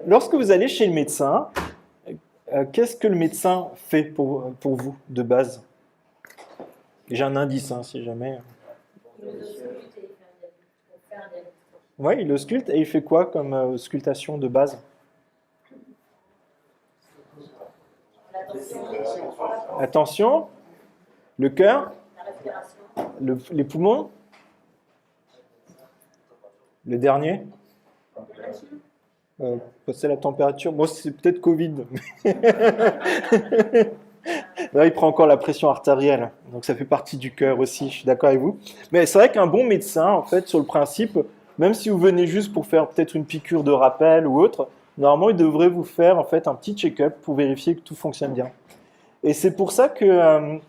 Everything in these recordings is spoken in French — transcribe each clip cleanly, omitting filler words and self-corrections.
Lorsque vous allez chez le médecin, qu'est-ce que le médecin fait pour vous de base? J'ai un indice, hein, si jamais. Oui, il ausculte et il fait quoi comme auscultation de base? Attention, le cœur, les poumons, le dernier, passer la température. Moi, c'est peut-être Covid. Là, il prend encore la pression artérielle, donc ça fait partie du cœur aussi, je suis d'accord avec vous. Mais c'est vrai qu'un bon médecin, en fait, sur le principe, même si vous venez juste pour faire peut-être une piqûre de rappel ou autre, normalement, il devrait vous faire en fait un petit check-up pour vérifier que tout fonctionne bien. Et c'est pour ça que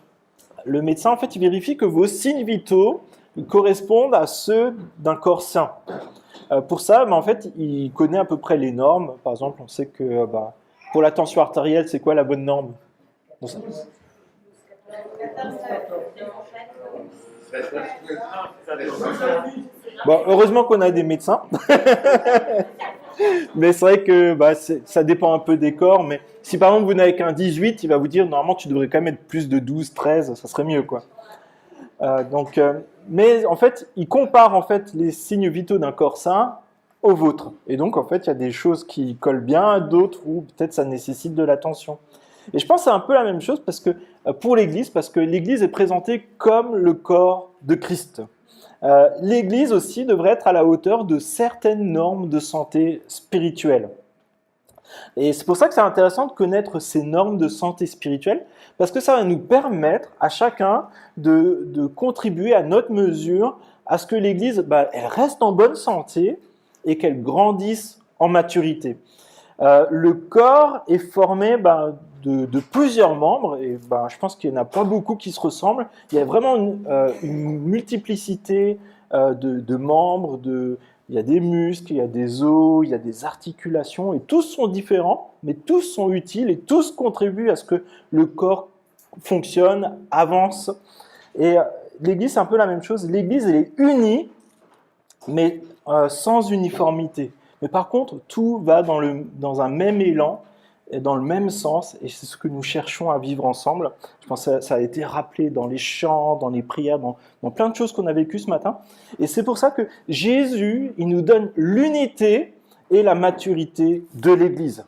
le médecin, en fait, il vérifie que vos signes vitaux correspondent à ceux d'un corps sain. Pour ça, en fait, il connaît à peu près les normes. Par exemple, on sait que pour la tension artérielle, c'est quoi la bonne norme? Bon, heureusement qu'on a des médecins. Mais c'est vrai que ça dépend un peu des corps. Mais si par exemple vous n'avez qu'un 18, il va vous dire normalement tu devrais quand même être plus de 12, 13, ça serait mieux quoi. Mais en fait, il compare en fait les signes vitaux d'un corps sain au vôtre. Et donc en fait, il y a des choses qui collent bien, d'autres où peut-être ça nécessite de l'attention. Et je pense que c'est un peu la même chose parce que pour l'Église, parce que l'Église est présentée comme le corps de Christ. L'Église aussi devrait être à la hauteur de certaines normes de santé spirituelle. Et c'est pour ça que c'est intéressant de connaître ces normes de santé spirituelle, parce que ça va nous permettre à chacun de contribuer à notre mesure à ce que l'Église elle reste en bonne santé et qu'elle grandisse en maturité. Le corps est formé de plusieurs membres, et je pense qu'il n'y en a pas beaucoup qui se ressemblent. Il y a vraiment une multiplicité de membres, il y a des muscles, il y a des os, il y a des articulations, et tous sont différents, mais tous sont utiles, et tous contribuent à ce que le corps fonctionne, avance. Et l'Église, c'est un peu la même chose. L'Église, elle est unie, mais sans uniformité. Mais par contre, tout va dans un même élan, et dans le même sens, et c'est ce que nous cherchons à vivre ensemble. Je pense que ça a été rappelé dans les chants, dans les prières, dans plein de choses qu'on a vécues ce matin. Et c'est pour ça que Jésus, il nous donne l'unité et la maturité de l'Église.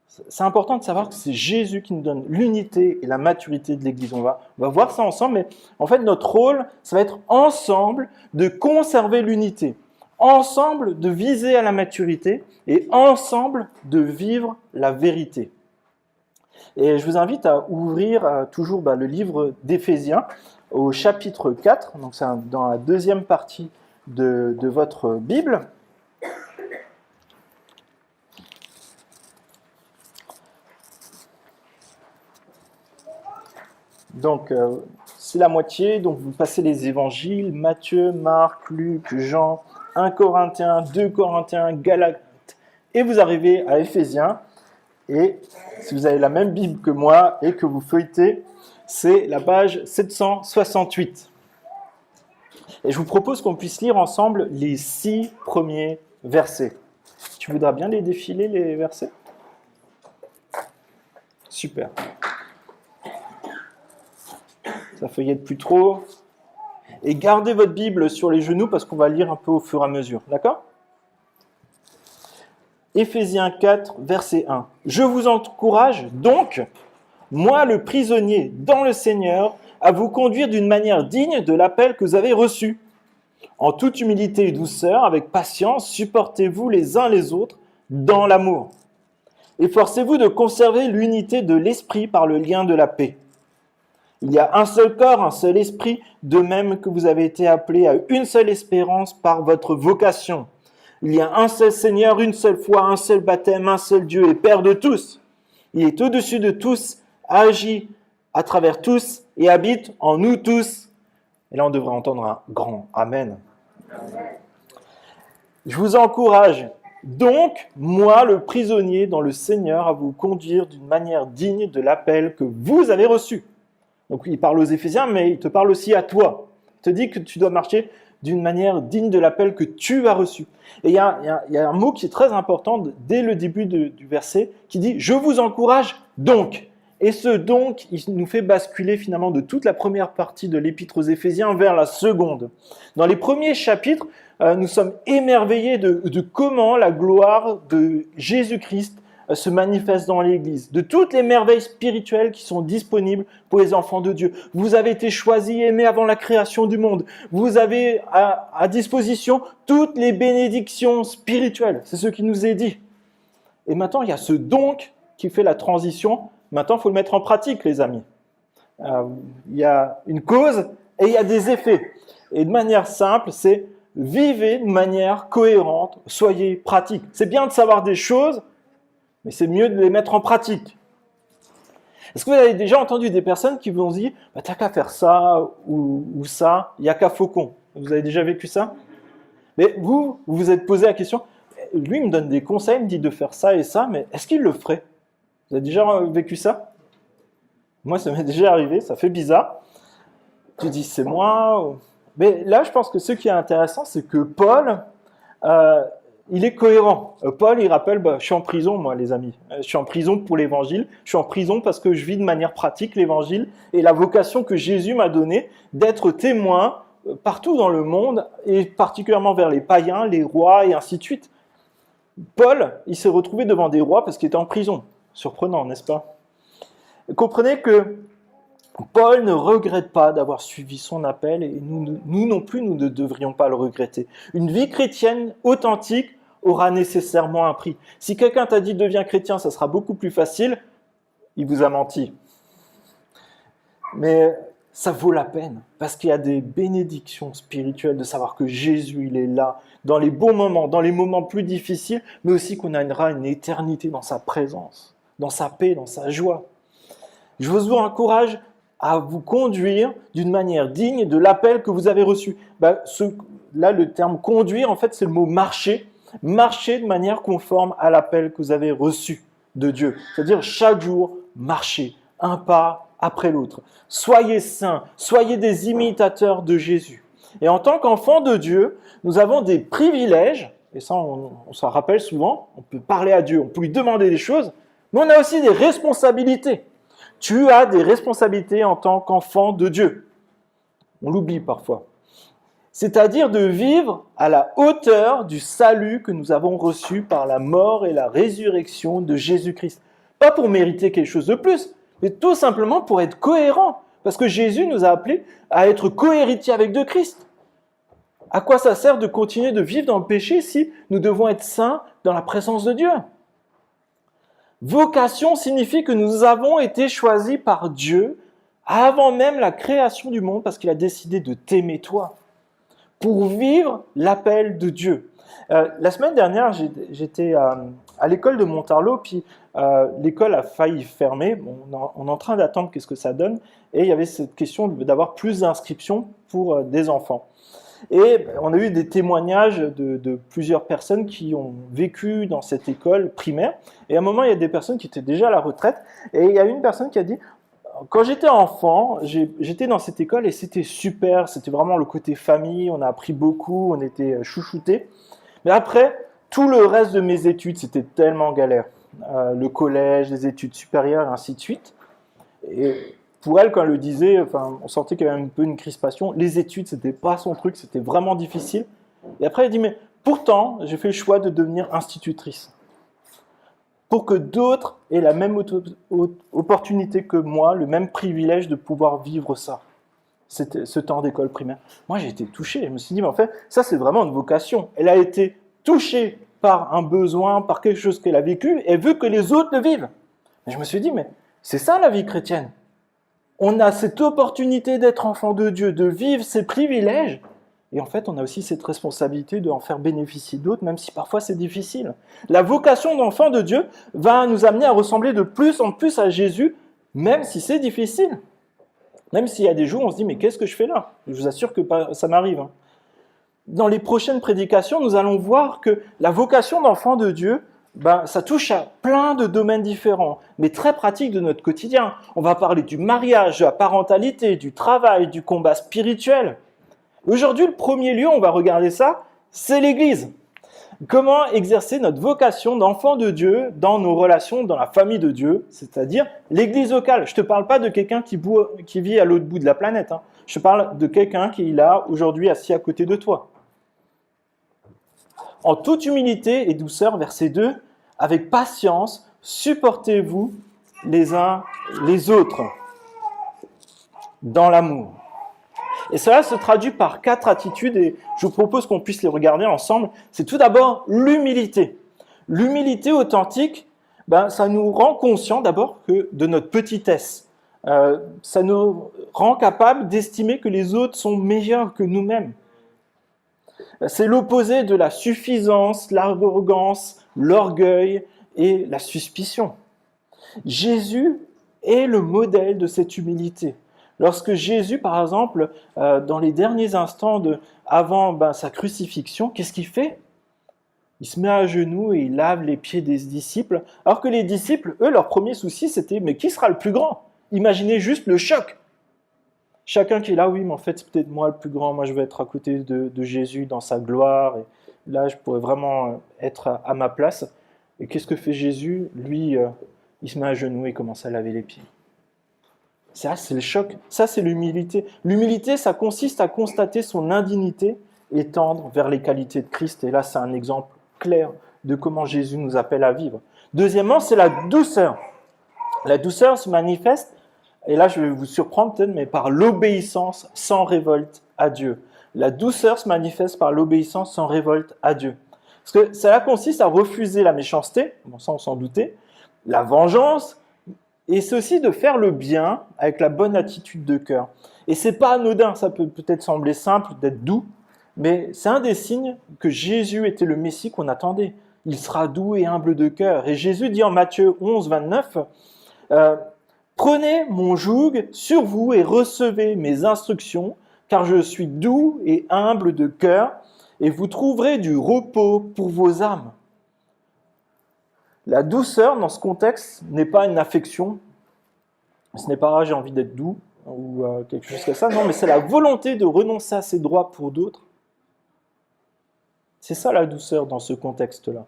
C'est important de savoir que c'est Jésus qui nous donne l'unité et la maturité de l'Église. On va voir ça ensemble, mais en fait, notre rôle, ça va être ensemble de conserver l'unité, ensemble de viser à la maturité et ensemble de vivre la vérité. Et je vous invite à ouvrir toujours le livre d'Éphésiens au chapitre 4, donc c'est dans la deuxième partie de votre Bible. Donc, c'est la moitié. Donc, vous passez les évangiles, Matthieu, Marc, Luc, Jean, 1 Corinthiens, 2 Corinthiens, Galates, et vous arrivez à Éphésiens. Et si vous avez la même Bible que moi et que vous feuilletez, c'est la page 768. Et je vous propose qu'on puisse lire ensemble les 6 premiers versets. Tu voudras bien les défiler, les versets? Super. Ça feuillette plus trop. Et gardez votre Bible sur les genoux parce qu'on va lire un peu au fur et à mesure. D'accord? Éphésiens 4, verset 1. Je vous encourage donc, moi le prisonnier dans le Seigneur, à vous conduire d'une manière digne de l'appel que vous avez reçu. En toute humilité et douceur, avec patience, supportez-vous les uns les autres dans l'amour. Efforcez-vous de conserver l'unité de l'esprit par le lien de la paix. Il y a un seul corps, un seul esprit, de même que vous avez été appelés à une seule espérance par votre vocation. Il y a un seul Seigneur, une seule foi, un seul baptême, un seul Dieu et Père de tous. Il est au-dessus de tous, agit à travers tous et habite en nous tous. Et là, on devrait entendre un grand Amen. Je vous encourage donc, moi, le prisonnier dans le Seigneur, à vous conduire d'une manière digne de l'appel que vous avez reçu. Donc il parle aux Éphésiens, mais il te parle aussi à toi. Il te dit que tu dois marcher d'une manière digne de l'appel que tu as reçu. Et il y a un mot qui est très important dès le début du verset qui dit « Je vous encourage donc ». Et ce donc, il nous fait basculer finalement de toute la première partie de l'Épître aux Éphésiens vers la seconde. Dans les premiers chapitres, nous sommes émerveillés de comment la gloire de Jésus-Christ se manifeste dans l'Église, de toutes les merveilles spirituelles qui sont disponibles pour les enfants de Dieu. Vous avez été choisis et aimés avant la création du monde. Vous avez à disposition toutes les bénédictions spirituelles. C'est ce qui nous est dit. Et maintenant, il y a ce donc qui fait la transition. Maintenant, il faut le mettre en pratique, les amis. Il y a une cause et il y a des effets. Et de manière simple, c'est vivez de manière cohérente, soyez pratiques. C'est bien de savoir des choses, mais c'est mieux de les mettre en pratique. Est-ce que vous avez déjà entendu des personnes qui vous ont dit bah, « t'as qu'à faire ça ou ça, il n'y a qu'à faucon ». Vous avez déjà vécu ça? Mais vous vous êtes posé la question, lui il me donne des conseils, il me dit de faire ça et ça, mais est-ce qu'il le ferait? Vous avez déjà vécu ça? Moi ça m'est déjà arrivé, ça fait bizarre. Tu dis c'est moi. Mais là je pense que ce qui est intéressant c'est que Paul, il est cohérent. Paul, il rappelle, je suis en prison, moi, les amis. Je suis en prison pour l'évangile. Je suis en prison parce que je vis de manière pratique l'évangile et la vocation que Jésus m'a donnée d'être témoin partout dans le monde et particulièrement vers les païens, les rois et ainsi de suite. Paul, il s'est retrouvé devant des rois parce qu'il était en prison. Surprenant, n'est-ce pas? Comprenez que Paul ne regrette pas d'avoir suivi son appel et nous non plus, nous ne devrions pas le regretter. Une vie chrétienne authentique aura nécessairement un prix. Si quelqu'un t'a dit « deviens chrétien, ça sera beaucoup plus facile », il vous a menti. Mais ça vaut la peine parce qu'il y a des bénédictions spirituelles de savoir que Jésus, il est là dans les bons moments, dans les moments plus difficiles, mais aussi qu'on aura une éternité dans sa présence, dans sa paix, dans sa joie. Je vous encourage à vous conduire d'une manière digne de l'appel que vous avez reçu. Là, le terme « conduire », en fait, c'est le mot « marcher ». Marcher de manière conforme à l'appel que vous avez reçu de Dieu. C'est-à-dire, chaque jour, marcher, un pas après l'autre. Soyez saints, soyez des imitateurs de Jésus. Et en tant qu'enfants de Dieu, nous avons des privilèges, et ça, on s'en rappelle souvent, on peut parler à Dieu, on peut lui demander des choses, mais on a aussi des responsabilités. Tu as des responsabilités en tant qu'enfant de Dieu. On l'oublie parfois. C'est-à-dire de vivre à la hauteur du salut que nous avons reçu par la mort et la résurrection de Jésus-Christ. Pas pour mériter quelque chose de plus, mais tout simplement pour être cohérent. Parce que Jésus nous a appelés à être cohéritiers avec de Christ. À quoi ça sert de continuer de vivre dans le péché si nous devons être saints dans la présence de Dieu? Vocation signifie que nous avons été choisis par Dieu avant même la création du monde parce qu'il a décidé de t'aimer toi pour vivre l'appel de Dieu. La semaine dernière, j'étais à l'école de Montarlot, puis l'école a failli fermer. Bon, on est en train d'attendre qu'est-ce que ça donne. Et il y avait cette question d'avoir plus d'inscriptions pour des enfants. Et on a eu des témoignages de plusieurs personnes qui ont vécu dans cette école primaire. Et à un moment, il y a des personnes qui étaient déjà à la retraite. Et il y a une personne qui a dit « Quand j'étais enfant, j'étais dans cette école et c'était super. C'était vraiment le côté famille. On a appris beaucoup. On était chouchoutés. Mais après, tout le reste de mes études, c'était tellement galère. Le collège, les études supérieures, et ainsi de suite. » Et pour elle, quand elle le disait, on sentait qu'il y avait un peu une crispation. Les études, c'était pas son truc, c'était vraiment difficile. Et après, elle dit, mais pourtant, j'ai fait le choix de devenir institutrice. Pour que d'autres aient la même opportunité que moi, le même privilège de pouvoir vivre ça. C'était ce temps d'école primaire. Moi, j'ai été touché. Je me suis dit, mais en fait, ça, c'est vraiment une vocation. Elle a été touchée par un besoin, par quelque chose qu'elle a vécu, et elle veut que les autres le vivent. Et je me suis dit, mais c'est ça la vie chrétienne. On a cette opportunité d'être enfant de Dieu, de vivre ces privilèges. Et en fait, on a aussi cette responsabilité d'en faire bénéficier d'autres, même si parfois c'est difficile. La vocation d'enfant de Dieu va nous amener à ressembler de plus en plus à Jésus, même si c'est difficile. Même s'il y a des jours où on se dit, mais qu'est-ce que je fais là? Je vous assure que ça m'arrive. Dans les prochaines prédications, nous allons voir que la vocation d'enfant de Dieu, ça touche à plein de domaines différents, mais très pratiques de notre quotidien. On va parler du mariage, de la parentalité, du travail, du combat spirituel. Aujourd'hui, le premier lieu, on va regarder ça, c'est l'Église. Comment exercer notre vocation d'enfant de Dieu dans nos relations, dans la famille de Dieu, c'est-à-dire l'Église locale. Je ne te parle pas de quelqu'un qui vit à l'autre bout de la planète. Hein. Je te parle de quelqu'un qui est là, aujourd'hui, assis à côté de toi. En toute humilité et douceur, verset 2, avec patience, supportez-vous les uns les autres dans l'amour. Et cela se traduit par 4 attitudes et je vous propose qu'on puisse les regarder ensemble. C'est tout d'abord l'humilité. L'humilité authentique, ça nous rend conscients d'abord de notre petitesse. Ça nous rend capables d'estimer que les autres sont meilleurs que nous-mêmes. C'est l'opposé de la suffisance, l'arrogance, l'orgueil et la suspicion. Jésus est le modèle de cette humilité. Lorsque Jésus, par exemple, dans les derniers instants avant sa crucifixion, qu'est-ce qu'il fait? Il se met à genoux et il lave les pieds des disciples, alors que les disciples, eux, leur premier souci, c'était « mais qui sera le plus grand ?» Imaginez juste le choc. Chacun qui est là, oui, mais en fait, c'est peut-être moi le plus grand, moi je vais être à côté de Jésus dans sa gloire, et là, je pourrais vraiment être à ma place. Et qu'est-ce que fait Jésus? Lui, il se met à genoux et commence à laver les pieds. Ça, c'est le choc. Ça, c'est l'humilité. L'humilité, ça consiste à constater son indignité et tendre vers les qualités de Christ. Et là, c'est un exemple clair de comment Jésus nous appelle à vivre. Deuxièmement, c'est la douceur. La douceur se manifeste, et là, je vais vous surprendre peut-être, mais par l'obéissance sans révolte à Dieu. La douceur se manifeste par l'obéissance sans révolte à Dieu. Parce que cela consiste à refuser la méchanceté, bon, ça on s'en doutait, la vengeance, et c'est aussi de faire le bien avec la bonne attitude de cœur. Et c'est pas anodin, ça peut peut-être sembler simple, d'être doux, mais c'est un des signes que Jésus était le Messie qu'on attendait. Il sera doux et humble de cœur. Et Jésus dit en Matthieu 11, 29, « Prenez mon joug sur vous et recevez mes instructions, car je suis doux et humble de cœur, et vous trouverez du repos pour vos âmes. » La douceur, dans ce contexte, n'est pas une affection. Ce n'est pas « j'ai envie d'être doux » ou quelque chose comme ça. Non, mais c'est la volonté de renoncer à ses droits pour d'autres. C'est ça la douceur dans ce contexte-là.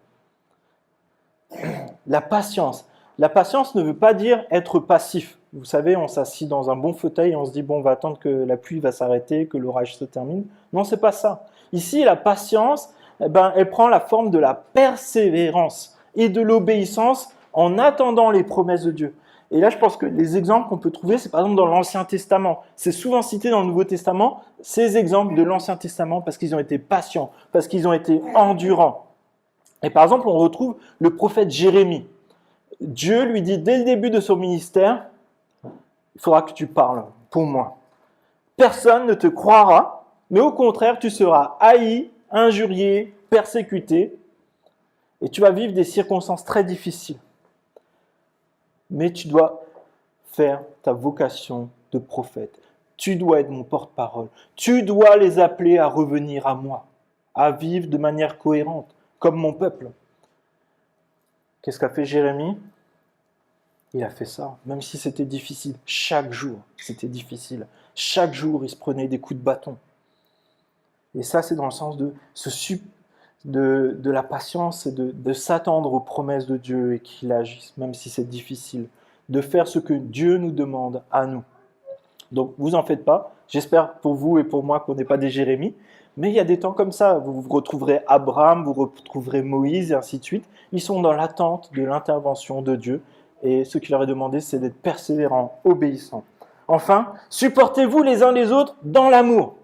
La patience. La patience ne veut pas dire être passif. Vous savez, on s'assit dans un bon fauteuil et on se dit « bon, on va attendre que la pluie va s'arrêter, que l'orage se termine ». Non, c'est pas ça. Ici, la patience, elle prend la forme de la persévérance et de l'obéissance en attendant les promesses de Dieu. Et là, je pense que les exemples qu'on peut trouver, c'est par exemple dans l'Ancien Testament. C'est souvent cité dans le Nouveau Testament, ces exemples de l'Ancien Testament, parce qu'ils ont été patients, parce qu'ils ont été endurants. Et par exemple, on retrouve le prophète Jérémie. Dieu lui dit dès le début de son ministère, il faudra que tu parles pour moi. Personne ne te croira, mais au contraire, tu seras haï, injurié, persécuté, et tu vas vivre des circonstances très difficiles. Mais tu dois faire ta vocation de prophète. Tu dois être mon porte-parole. Tu dois les appeler à revenir à moi, à vivre de manière cohérente, comme mon peuple. Qu'est-ce qu'a fait Jérémie? Il a fait ça, même si c'était difficile. Chaque jour, c'était difficile. Chaque jour, il se prenait des coups de bâton. Et ça, c'est dans le sens de la patience et de s'attendre aux promesses de Dieu et qu'il agisse, même si c'est difficile. De faire ce que Dieu nous demande à nous. Donc, vous en faites pas. J'espère pour vous et pour moi qu'on n'est pas des Jérémies. Mais il y a des temps comme ça. Vous retrouverez Abraham, vous retrouverez Moïse et ainsi de suite. Ils sont dans l'attente de l'intervention de Dieu. Et ce qu'il leur est demandé, c'est d'être persévérants, obéissants. Enfin, supportez-vous les uns les autres dans l'amour.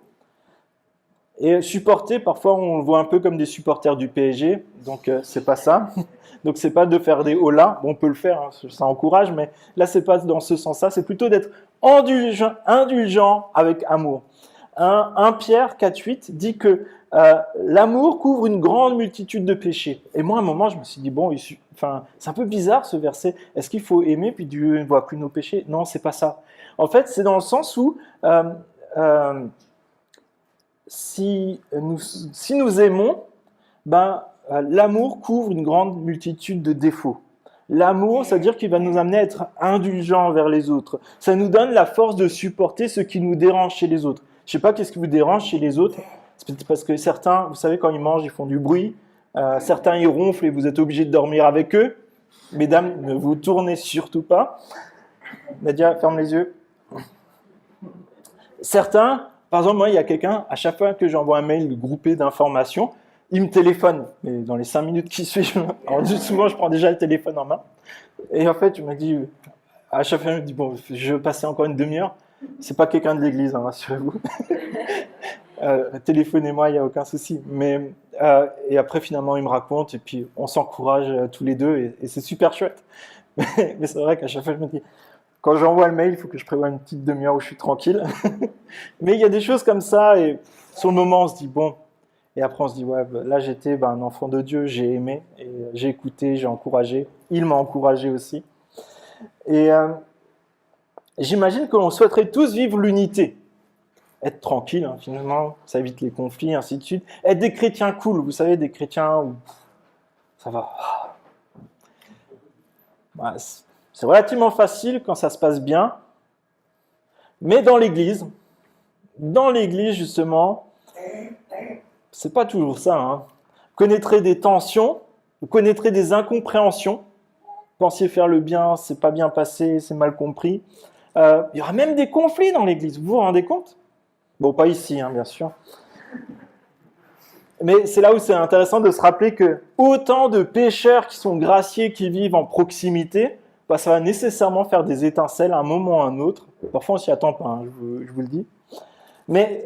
Et supporter, parfois on le voit un peu comme des supporters du PSG, donc c'est pas ça. Donc c'est pas de faire des holas, bon, on peut le faire, hein, ça encourage, mais là c'est pas dans ce sens-là, c'est plutôt d'être indulgent avec amour. 1 Pierre 4,8 dit que l'amour couvre une grande multitude de péchés. Et moi à un moment je me suis dit, bon, c'est un peu bizarre ce verset, est-ce qu'il faut aimer puis Dieu ne voit plus nos péchés? Non, c'est pas ça. En fait c'est dans le sens où si nous aimons, l'amour couvre une grande multitude de défauts. L'amour, c'est-à-dire qu'il va nous amener à être indulgents envers les autres. Ça nous donne la force de supporter ce qui nous dérange chez les autres. Je sais pas qu'est-ce qui vous dérange chez les autres. C'est peut-être parce que certains, vous savez, quand ils mangent, ils font du bruit. Certains, ils ronflent et vous êtes obligé de dormir avec eux. Mesdames, ne vous tournez surtout pas. Nadia, ferme les yeux. Certains, par exemple, moi, il y a quelqu'un, à chaque fois que j'envoie un mail groupé d'informations, il me téléphone. Mais dans les 5 minutes qui suivent, alors souvent, je prends déjà le téléphone en main. Et en fait, je me dis, à chaque fois, je me dis, bon, je vais passer encore une demi-heure. C'est pas quelqu'un de l'église, hein, rassurez-vous. Téléphonez-moi, il n'y a aucun souci. Mais, et après, finalement, il me raconte, et puis on s'encourage tous les deux, et c'est super chouette. Mais c'est vrai qu'à chaque fois, je me dis, quand j'envoie le mail, il faut que je prévoie une petite demi-heure où je suis tranquille. Mais il y a des choses comme ça, et sur le moment, on se dit, bon. Et après, on se dit, ouais, là, j'étais un enfant de Dieu, j'ai aimé, et j'ai écouté, j'ai encouragé. Il m'a encouragé aussi. Et j'imagine que l'on souhaiterait tous vivre l'unité. Être tranquille, hein, finalement, ça évite les conflits, ainsi de suite. Être des chrétiens cool, vous savez, des chrétiens où ça va. Bah, c'est relativement facile quand ça se passe bien. Mais dans l'église, justement, c'est pas toujours ça. Hein. Vous connaîtrez des tensions, vous connaîtrez des incompréhensions. Vous pensiez faire le bien, c'est pas bien passé, c'est mal compris. Il y aura même des conflits dans l'église, vous vous rendez compte? Bon, pas ici, hein, bien sûr. Mais c'est là où c'est intéressant de se rappeler que autant de pécheurs qui sont graciés, qui vivent en proximité, ça va nécessairement faire des étincelles à un moment ou à un autre. Parfois, on s'y attend pas, hein, je vous le dis. Mais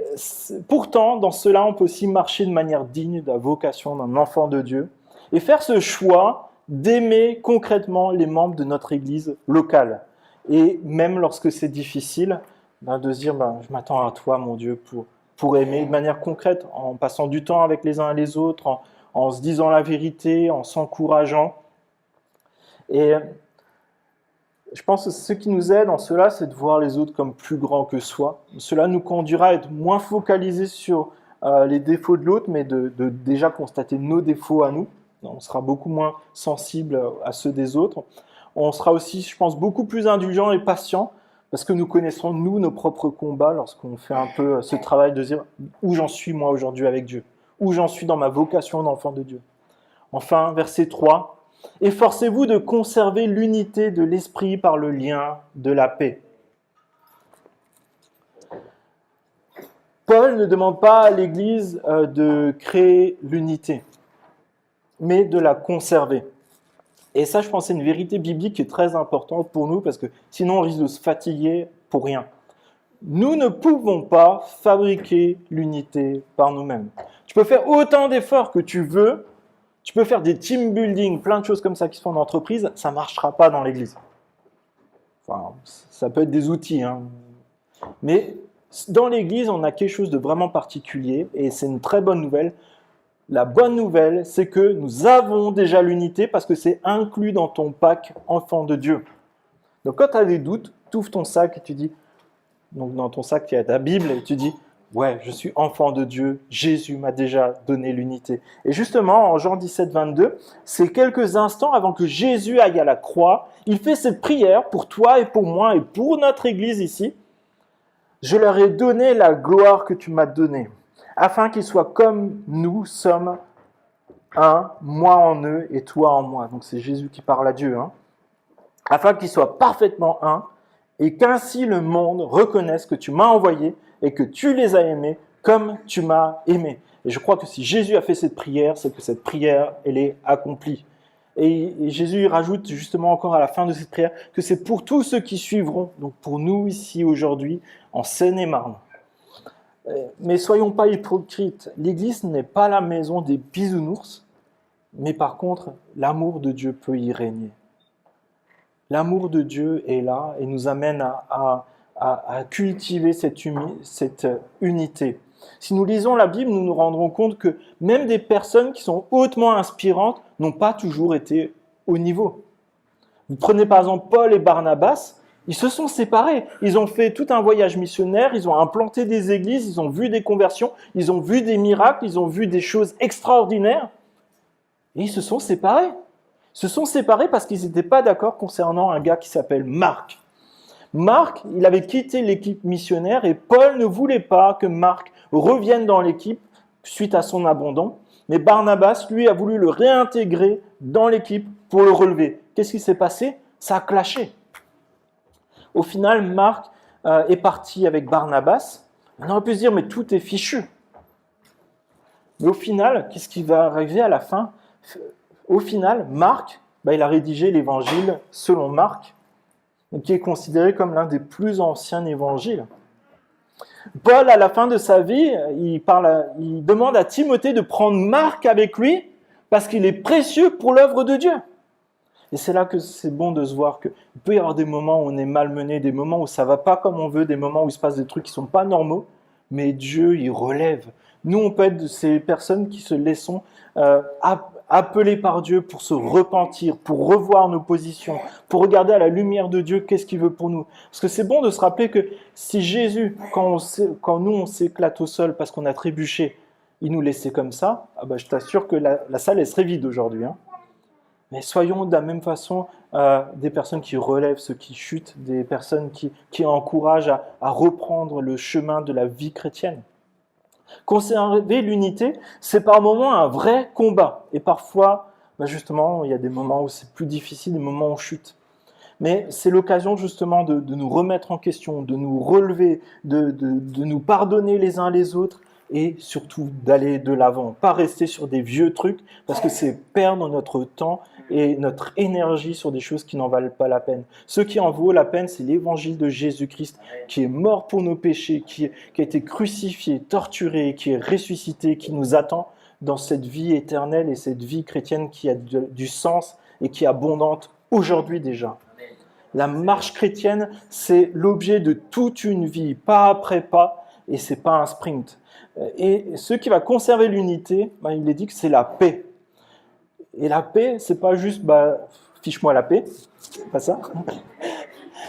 pourtant, dans cela, on peut aussi marcher de manière digne de la vocation d'un enfant de Dieu et faire ce choix d'aimer concrètement les membres de notre église locale. Et même lorsque c'est difficile, de se dire, je m'attends à toi, mon Dieu, pour aimer de manière concrète, en passant du temps avec les uns et les autres, en se disant la vérité, en s'encourageant. Et je pense que ce qui nous aide en cela, c'est de voir les autres comme plus grands que soi. Cela nous conduira à être moins focalisés sur les défauts de l'autre, mais de déjà constater nos défauts à nous. On sera beaucoup moins sensible à ceux des autres. On sera aussi, je pense, beaucoup plus indulgent et patient, parce que nous connaissons, nous, nos propres combats lorsqu'on fait un peu ce travail de dire où j'en suis, moi, aujourd'hui avec Dieu, où j'en suis dans ma vocation d'enfant de Dieu. Enfin, verset 3. Efforcez-vous de conserver l'unité de l'esprit par le lien de la paix. Paul ne demande pas à l'Église de créer l'unité, mais de la conserver. Et ça, je pense, c'est une vérité biblique qui est très importante pour nous, parce que sinon, on risque de se fatiguer pour rien. Nous ne pouvons pas fabriquer l'unité par nous-mêmes. Tu peux faire autant d'efforts que tu veux, tu peux faire des team building, plein de choses comme ça qui se font en entreprise, ça ne marchera pas dans l'église. Enfin, ça peut être des outils, hein. Mais dans l'église, on a quelque chose de vraiment particulier, et c'est une très bonne nouvelle. La bonne nouvelle, c'est que nous avons déjà l'unité parce que c'est inclus dans ton pack enfant de Dieu. Donc quand tu as des doutes, tu ouvres ton sac et tu dis, donc dans ton sac, il y a ta Bible et tu dis, ouais, je suis enfant de Dieu, Jésus m'a déjà donné l'unité. Et justement, en Jean 17, 22, c'est quelques instants avant que Jésus aille à la croix, il fait cette prière pour toi et pour moi et pour notre Église ici. Je leur ai donné la gloire que tu m'as donnée, afin qu'ils soient comme nous sommes un, moi en eux et toi en moi. Donc c'est Jésus qui parle à Dieu. Hein. Afin qu'ils soient parfaitement un, et qu'ainsi le monde reconnaisse que tu m'as envoyé et que tu les as aimés comme tu m'as aimé. Et je crois que si Jésus a fait cette prière, c'est que cette prière, elle est accomplie. Et Jésus rajoute justement encore à la fin de cette prière que c'est pour tous ceux qui suivront, donc pour nous ici aujourd'hui, en Seine-et-Marne. Mais soyons pas hypocrites, l'Église n'est pas la maison des bisounours, mais par contre, l'amour de Dieu peut y régner. L'amour de Dieu est là et nous amène à cultiver cette unité. Si nous lisons la Bible, nous nous rendrons compte que même des personnes qui sont hautement inspirantes n'ont pas toujours été au niveau. Vous prenez par exemple Paul et Barnabas, ils se sont séparés. Ils ont fait tout un voyage missionnaire, ils ont implanté des églises, ils ont vu des conversions, ils ont vu des miracles, ils ont vu des choses extraordinaires. Et ils se sont séparés. Ils se sont séparés parce qu'ils n'étaient pas d'accord concernant un gars qui s'appelle Marc. Marc, il avait quitté l'équipe missionnaire et Paul ne voulait pas que Marc revienne dans l'équipe suite à son abandon. Mais Barnabas, lui, a voulu le réintégrer dans l'équipe pour le relever. Qu'est-ce qui s'est passé? Ça a clashé. Au final, Marc est parti avec Barnabas. On aurait pu se dire, mais tout est fichu. Mais au final, qu'est-ce qui va arriver à la fin? Au final, Marc, il a rédigé l'évangile selon Marc, qui est considéré comme l'un des plus anciens évangiles. Paul, à la fin de sa vie, il demande à Timothée de prendre Marc avec lui parce qu'il est précieux pour l'œuvre de Dieu. Et c'est là que c'est bon de se voir qu'il peut y avoir des moments où on est malmené, des moments où ça ne va pas comme on veut, des moments où il se passe des trucs qui ne sont pas normaux, mais Dieu, il relève. Nous, on peut être de ces personnes qui se laissons appelées par Dieu pour se repentir, pour revoir nos positions, pour regarder à la lumière de Dieu qu'est-ce qu'il veut pour nous. Parce que c'est bon de se rappeler que si Jésus, quand nous on s'éclate au sol parce qu'on a trébuché, il nous laissait comme ça, je t'assure que la salle elle serait vide aujourd'hui. Mais soyons de la même façon des personnes qui relèvent ceux qui chutent, des personnes qui encouragent à reprendre le chemin de la vie chrétienne. Conserver l'unité, c'est par moments un vrai combat. Et parfois, justement, il y a des moments où c'est plus difficile, des moments où on chute. Mais c'est l'occasion justement de nous remettre en question, de nous relever, de nous pardonner les uns les autres et surtout d'aller de l'avant. Pas rester sur des vieux trucs parce que c'est perdre notre temps et notre énergie sur des choses qui n'en valent pas la peine. Ce qui en vaut la peine, c'est l'évangile de Jésus-Christ qui est mort pour nos péchés, qui a été crucifié, torturé, qui est ressuscité, qui nous attend dans cette vie éternelle et cette vie chrétienne qui a du sens et qui est abondante aujourd'hui déjà. La marche chrétienne, c'est l'objet de toute une vie, pas après pas, et c'est pas un sprint. Et ce qui va conserver l'unité, il est dit que c'est la paix. Et la paix, c'est pas juste fiche-moi la paix, c'est pas ça.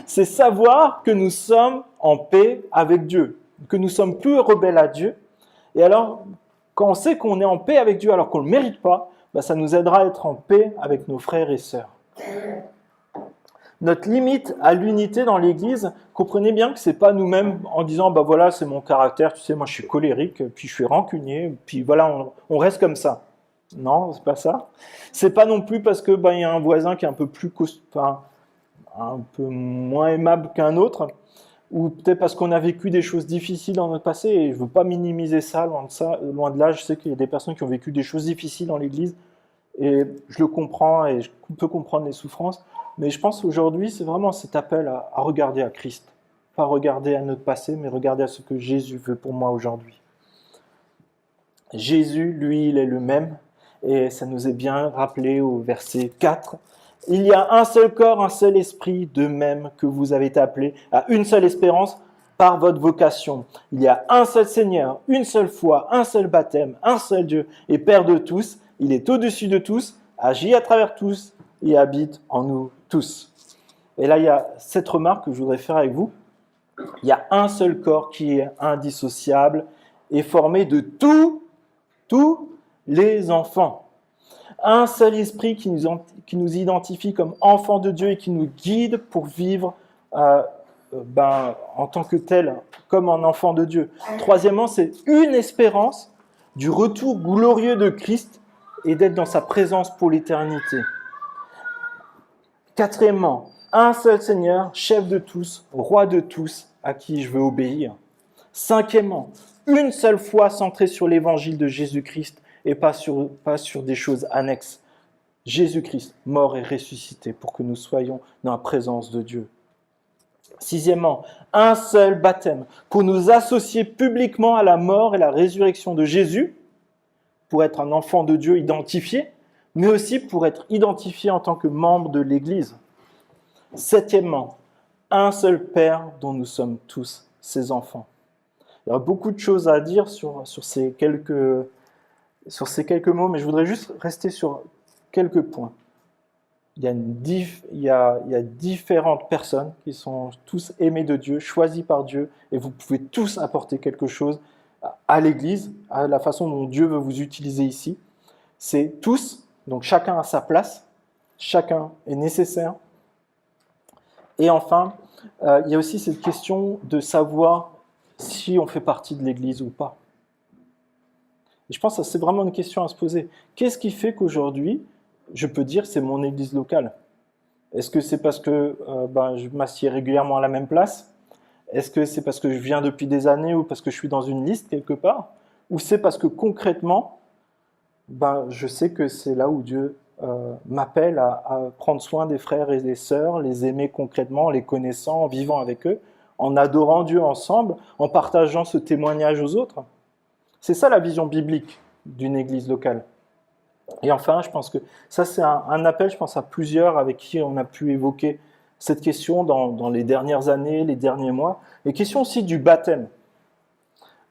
C'est savoir que nous sommes en paix avec Dieu, que nous sommes plus rebelles à Dieu. Et alors, quand on sait qu'on est en paix avec Dieu alors qu'on ne le mérite pas, ça nous aidera à être en paix avec nos frères et sœurs. Notre limite à l'unité dans l'Église, comprenez bien que c'est pas nous-mêmes en disant voilà, c'est mon caractère, tu sais, moi je suis colérique, puis je suis rancunier, puis voilà, on reste comme ça. Non, c'est pas ça. C'est pas non plus parce que y a un voisin qui est un peu plus un peu moins aimable qu'un autre, ou peut-être parce qu'on a vécu des choses difficiles dans notre passé, et je veux pas minimiser ça, loin de là, je sais qu'il y a des personnes qui ont vécu des choses difficiles dans l'Église, et je le comprends, et je peux comprendre les souffrances, mais je pense qu'aujourd'hui, c'est vraiment cet appel à regarder à Christ. Pas regarder à notre passé, mais regarder à ce que Jésus veut pour moi aujourd'hui. Jésus, lui, il est le même, et ça nous est bien rappelé au verset 4. Il y a un seul corps, un seul esprit, de même que vous avez été appelés à une seule espérance par votre vocation. Il y a un seul Seigneur, une seule foi, un seul baptême, un seul Dieu et Père de tous. Il est au-dessus de tous, agit à travers tous et habite en nous tous. Et là, il y a cette remarque que je voudrais faire avec vous. Il y a un seul corps qui est indissociable et formé de tous les enfants. Un seul esprit qui nous identifie comme enfants de Dieu et qui nous guide pour vivre en tant que tel, comme un enfant de Dieu. Troisièmement, c'est une espérance du retour glorieux de Christ et d'être dans sa présence pour l'éternité. Quatrièmement, un seul Seigneur, chef de tous, roi de tous, à qui je veux obéir. Cinquièmement, une seule foi centrée sur l'évangile de Jésus-Christ et pas sur des choses annexes. Jésus-Christ, mort et ressuscité, pour que nous soyons dans la présence de Dieu. Sixièmement, un seul baptême, pour nous associer publiquement à la mort et la résurrection de Jésus, pour être un enfant de Dieu identifié, mais aussi pour être identifié en tant que membre de l'Église. Septièmement, un seul Père dont nous sommes tous ses enfants. Il y a beaucoup de choses à dire sur ces quelques mots, mais je voudrais juste rester sur quelques points. Il y a différentes personnes qui sont tous aimés de Dieu, choisis par Dieu, et vous pouvez tous apporter quelque chose à l'Église, à la façon dont Dieu veut vous utiliser ici. C'est tous, donc chacun a sa place, chacun est nécessaire. Et enfin, il y a aussi cette question de savoir si on fait partie de l'Église ou pas. Et je pense que c'est vraiment une question à se poser. Qu'est-ce qui fait qu'aujourd'hui, je peux dire que c'est mon Église locale? Est-ce que c'est parce que je m'assieds régulièrement à la même place? Est-ce que c'est parce que je viens depuis des années ou parce que je suis dans une liste quelque part? Ou c'est parce que concrètement, je sais que c'est là où Dieu m'appelle à prendre soin des frères et des sœurs, les aimer concrètement, en les connaissant, en vivant avec eux, en adorant Dieu ensemble, en partageant ce témoignage aux autres. C'est ça la vision biblique d'une église locale. Et enfin, je pense que ça c'est un appel, je pense, à plusieurs avec qui on a pu évoquer cette question dans les dernières années, les derniers mois. Et question aussi du baptême.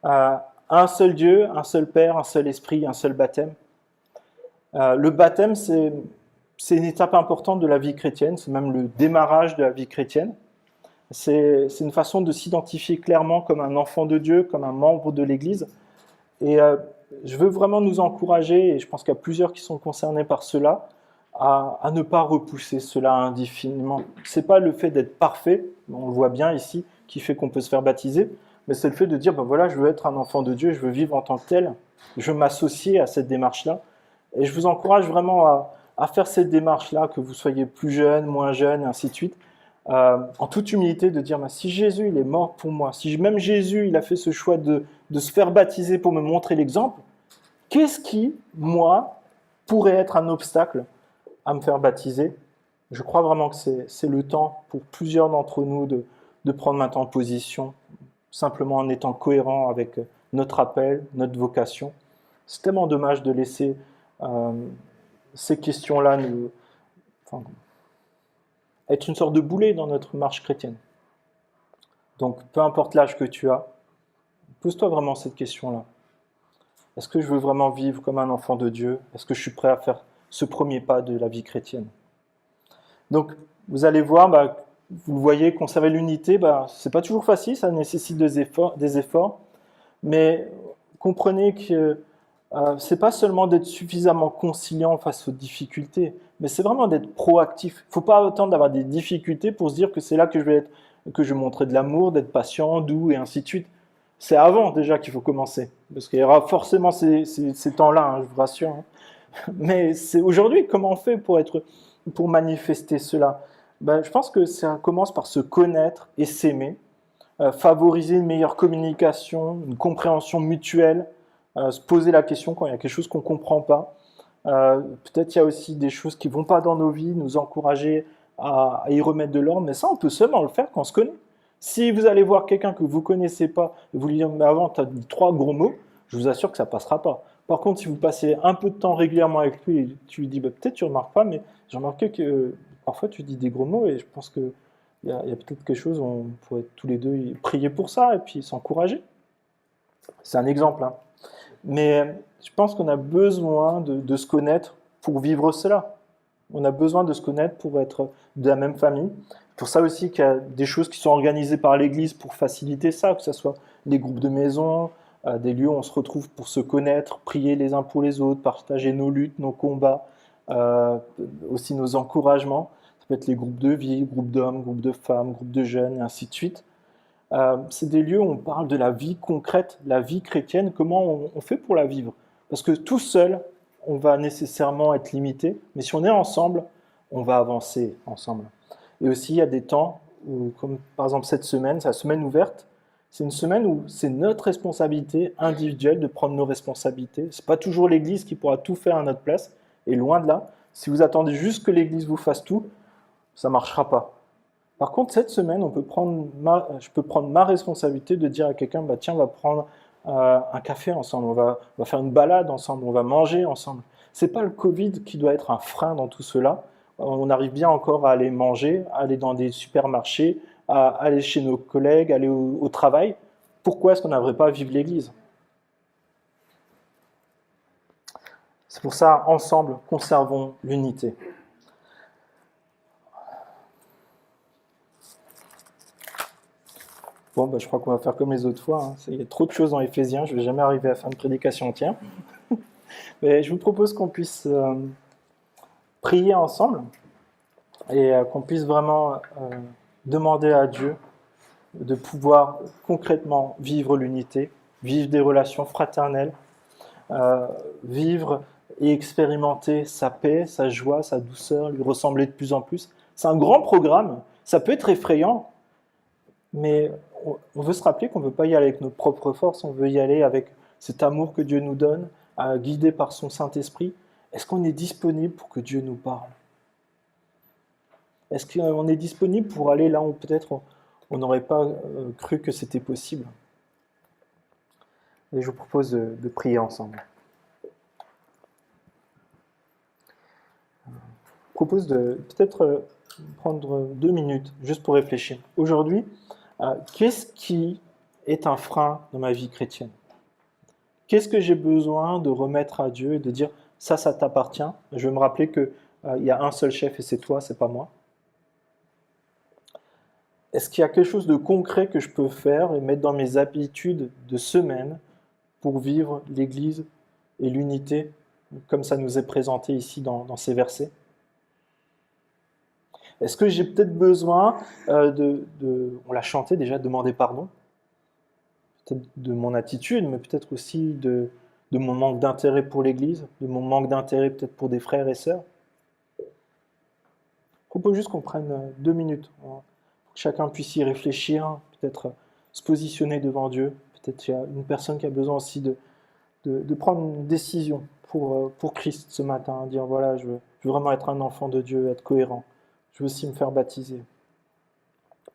Un seul Dieu, un seul Père, un seul Esprit, un seul baptême. Le baptême, c'est une étape importante de la vie chrétienne, c'est même le démarrage de la vie chrétienne. C'est une façon de s'identifier clairement comme un enfant de Dieu, comme un membre de l'Église. Et je veux vraiment nous encourager, et je pense qu'il y a plusieurs qui sont concernés par cela, à ne pas repousser cela indéfiniment. Ce n'est pas le fait d'être parfait, on le voit bien ici, qui fait qu'on peut se faire baptiser, mais c'est le fait de dire, voilà, je veux être un enfant de Dieu, je veux vivre en tant que tel, je veux m'associer à cette démarche-là. Et je vous encourage vraiment à faire cette démarche-là, que vous soyez plus jeune, moins jeune, et ainsi de suite, en toute humilité, de dire, si Jésus il est mort pour moi, si même Jésus il a fait ce choix de se faire baptiser pour me montrer l'exemple, qu'est-ce qui, moi, pourrait être un obstacle à me faire baptiser? Je crois vraiment que c'est le temps pour plusieurs d'entre nous de prendre maintenant position, simplement en étant cohérent avec notre appel, notre vocation. C'est tellement dommage de laisser ces questions-là être une sorte de boulet dans notre marche chrétienne. Donc, peu importe l'âge que tu as, pose-toi vraiment cette question-là. Est-ce que je veux vraiment vivre comme un enfant de Dieu? Est-ce que je suis prêt à faire ce premier pas de la vie chrétienne? Donc, vous allez voir, vous voyez, conserver l'unité, c'est pas toujours facile, ça nécessite des efforts, mais comprenez que c'est pas seulement d'être suffisamment conciliant face aux difficultés, mais c'est vraiment d'être proactif. Il ne faut pas attendre d'avoir des difficultés pour se dire que c'est là que je vais montrer de l'amour, d'être patient, doux et ainsi de suite. C'est avant déjà qu'il faut commencer, parce qu'il y aura forcément ces temps-là, je vous rassure. Mais c'est aujourd'hui comment on fait pour manifester cela. Je pense que ça commence par se connaître et s'aimer, favoriser une meilleure communication, une compréhension mutuelle, se poser la question quand il y a quelque chose qu'on ne comprend pas. Peut-être il y a aussi des choses qui ne vont pas dans nos vies, nous encourager à y remettre de l'ordre, mais ça on peut seulement le faire quand on se connaît. Si vous allez voir quelqu'un que vous ne connaissez pas et vous lui dites « mais avant tu as dit 3 gros mots », je vous assure que ça ne passera pas. Par contre, si vous passez un peu de temps régulièrement avec lui et tu lui dis peut-être tu ne remarques pas, mais j'ai remarqué que parfois tu dis des gros mots et je pense qu'il y a peut-être quelque chose où on pourrait tous les deux prier pour ça et puis s'encourager. C'est un exemple, hein. Mais je pense qu'on a besoin de se connaître pour vivre cela. On a besoin de se connaître pour être de la même famille. Pour ça aussi qu'il y a des choses qui sont organisées par l'Église pour faciliter ça, que ce soit des groupes de maison, des lieux où on se retrouve pour se connaître, prier les uns pour les autres, partager nos luttes, nos combats, aussi nos encouragements. Ça peut être les groupes de vie, groupes d'hommes, groupes de femmes, groupes de jeunes, et ainsi de suite. C'est des lieux où on parle de la vie concrète, la vie chrétienne, comment on fait pour la vivre. Parce que tout seul, on va nécessairement être limité, mais si on est ensemble, on va avancer ensemble. Et aussi, il y a des temps où, comme par exemple cette semaine, c'est la semaine ouverte, c'est une semaine où c'est notre responsabilité individuelle de prendre nos responsabilités. Ce n'est pas toujours l'Église qui pourra tout faire à notre place, et loin de là. Si vous attendez juste que l'Église vous fasse tout, ça ne marchera pas. Par contre, cette semaine, je peux prendre ma responsabilité de dire à quelqu'un, tiens, on va prendre un café ensemble, on va faire une balade ensemble, on va manger ensemble. Ce n'est pas le Covid qui doit être un frein dans tout cela. On arrive bien encore à aller manger, à aller dans des supermarchés, à aller chez nos collègues, aller au travail. Pourquoi est-ce qu'on n'aimerait pas vivre l'Église? C'est pour ça, ensemble, conservons l'unité. Bon, je crois qu'on va faire comme les autres fois, hein. Il y a trop de choses dans Éphésiens, je ne vais jamais arriver à faire une prédication entière. Mais je vous propose qu'on puisse prier ensemble et qu'on puisse vraiment demander à Dieu de pouvoir concrètement vivre l'unité, vivre des relations fraternelles, euh, vivre et expérimenter sa paix, sa joie, sa douceur, lui ressembler de plus en plus. C'est un grand programme, ça peut être effrayant, mais on veut se rappeler qu'on ne veut pas y aller avec nos propres forces, on veut y aller avec cet amour que Dieu nous donne, guidé par son Saint-Esprit. Est-ce qu'on est disponible pour que Dieu nous parle? Est-ce qu'on est disponible pour aller là où peut-être on n'aurait pas cru que c'était possible? Et je vous propose de prier ensemble. Je vous propose de peut-être prendre 2 minutes juste pour réfléchir. Aujourd'hui, qu'est-ce qui est un frein dans ma vie chrétienne? Qu'est-ce que j'ai besoin de remettre à Dieu et de dire ça t'appartient? Je vais me rappeler qu'il y a un seul chef et c'est toi, c'est pas moi. Est-ce qu'il y a quelque chose de concret que je peux faire et mettre dans mes habitudes de semaine pour vivre l'Église et l'unité comme ça nous est présenté ici dans ces versets? Est-ce que j'ai peut-être besoin on l'a chanté déjà, demander pardon? Peut-être de mon attitude, mais peut-être aussi de mon manque d'intérêt pour l'Église, de mon manque d'intérêt peut-être pour des frères et sœurs. Je propose juste qu'on prenne 2 minutes, pour que chacun puisse y réfléchir, peut-être se positionner devant Dieu. Peut-être qu'il y a une personne qui a besoin aussi de prendre une décision pour Christ ce matin, dire voilà, je veux vraiment être un enfant de Dieu, être cohérent. Je veux aussi me faire baptiser.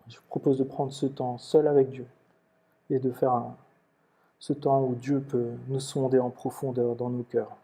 Je vous propose de prendre ce temps seul avec Dieu et de faire ce temps où Dieu peut nous sonder en profondeur dans nos cœurs.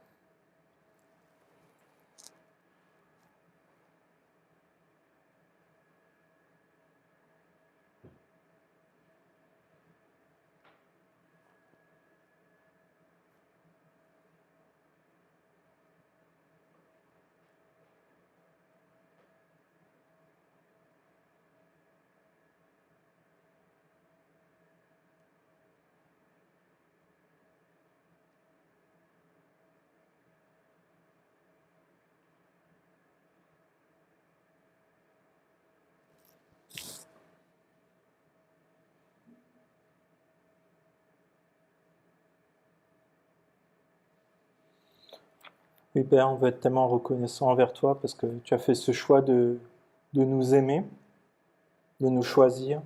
Oui, Père, on veut être tellement reconnaissant envers toi parce que tu as fait ce choix de nous aimer, de nous choisir,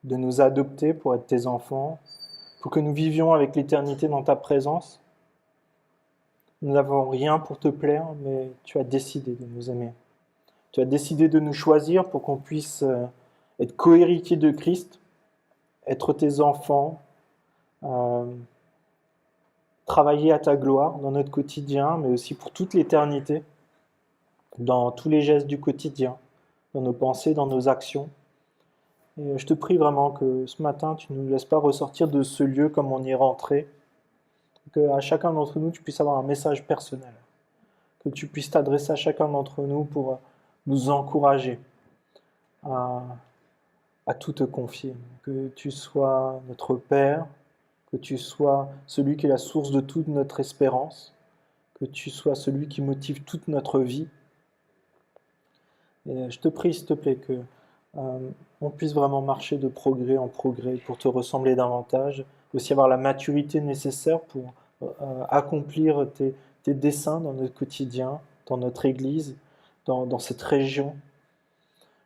de nous adopter pour être tes enfants, pour que nous vivions avec l'éternité dans ta présence. Nous n'avons rien pour te plaire, mais tu as décidé de nous aimer. Tu as décidé de nous choisir pour qu'on puisse être cohéritiers de Christ, être tes enfants, euh, travailler à ta gloire dans notre quotidien, mais aussi pour toute l'éternité, dans tous les gestes du quotidien, dans nos pensées, dans nos actions. Et je te prie vraiment que ce matin, tu ne nous laisses pas ressortir de ce lieu comme on y est rentré, qu'à chacun d'entre nous, tu puisses avoir un message personnel, que tu puisses t'adresser à chacun d'entre nous pour nous encourager à, à tout te confier, que tu sois notre Père, que tu sois celui qui est la source de toute notre espérance, que tu sois celui qui motive toute notre vie. Et je te prie, s'il te plaît, que on puisse vraiment marcher de progrès en progrès pour te ressembler davantage, aussi avoir la maturité nécessaire pour accomplir tes desseins dans notre quotidien, dans notre Église, dans cette région.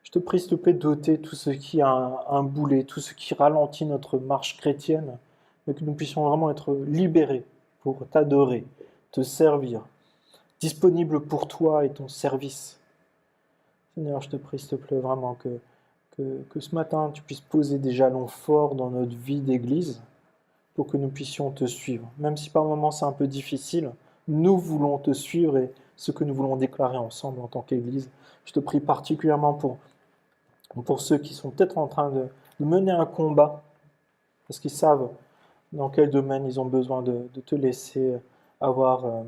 Je te prie, s'il te plaît, d'ôter tout ce qui a un boulet, tout ce qui ralentit notre marche chrétienne, mais que nous puissions vraiment être libérés pour t'adorer, te servir, disponibles pour toi et ton service. Seigneur, je te prie, s'il te plaît, vraiment que ce matin, tu puisses poser des jalons forts dans notre vie d'église pour que nous puissions te suivre. Même si par moments c'est un peu difficile, nous voulons te suivre et ce que nous voulons déclarer ensemble en tant qu'église. Je te prie particulièrement pour ceux qui sont peut-être en train de mener un combat, parce qu'ils savent dans quel domaine ils ont besoin de te laisser avoir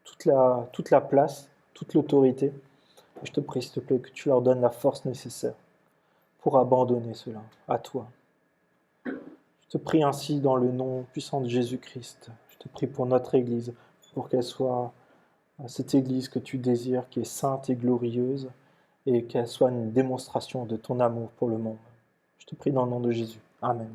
toute la place, toute l'autorité. Et je te prie, s'il te plaît, que tu leur donnes la force nécessaire pour abandonner cela à toi. Je te prie ainsi dans le nom puissant de Jésus-Christ. Je te prie pour notre Église, pour qu'elle soit cette Église que tu désires, qui est sainte et glorieuse, et qu'elle soit une démonstration de ton amour pour le monde. Je te prie dans le nom de Jésus. Amen.